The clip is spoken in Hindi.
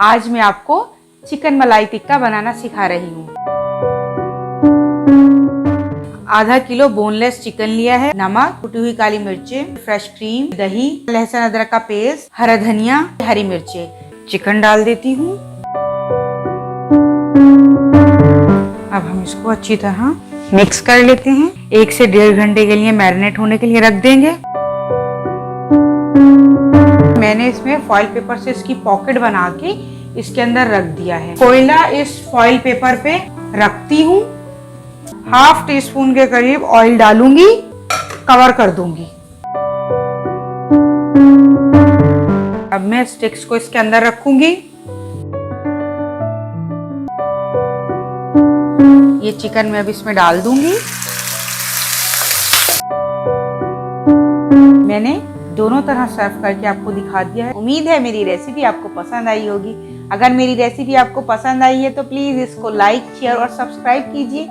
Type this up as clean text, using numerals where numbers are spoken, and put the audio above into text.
आज मैं आपको चिकन मलाई टिक्का बनाना सिखा रही हूँ। आधा किलो बोनलेस चिकन लिया है, नमक, कुटी हुई काली मिर्चें, फ्रेश क्रीम, दही, लहसुन अदरक का पेस्ट, हरा धनिया, हरी मिर्चें। चिकन डाल देती हूँ। अब हम इसको अच्छी तरह मिक्स कर लेते हैं। 1 से 1.5 घंटे के लिए मैरिनेट होने के लिए रख देंगे। मैंने इसमें फॉइल पेपर से इसकी पॉकेट बना के इसके अंदर रख दिया है। कोयला इस फॉइल पेपर पे रखती हूँ। 1/2 टीस्पून के करीब ऑयल डालूंगी, कवर कर दूंगी। अब मैं स्टिक्स को इसके अंदर रखूंगी। ये चिकन मैं अब इसमें डाल दूंगी। मैंने दोनों तरह सर्व करके आपको दिखा दिया है। उम्मीद है मेरी रेसिपी आपको पसंद आई होगी। अगर मेरी रेसिपी आपको पसंद आई है तो प्लीज इसको लाइक, शेयर और सब्सक्राइब कीजिए।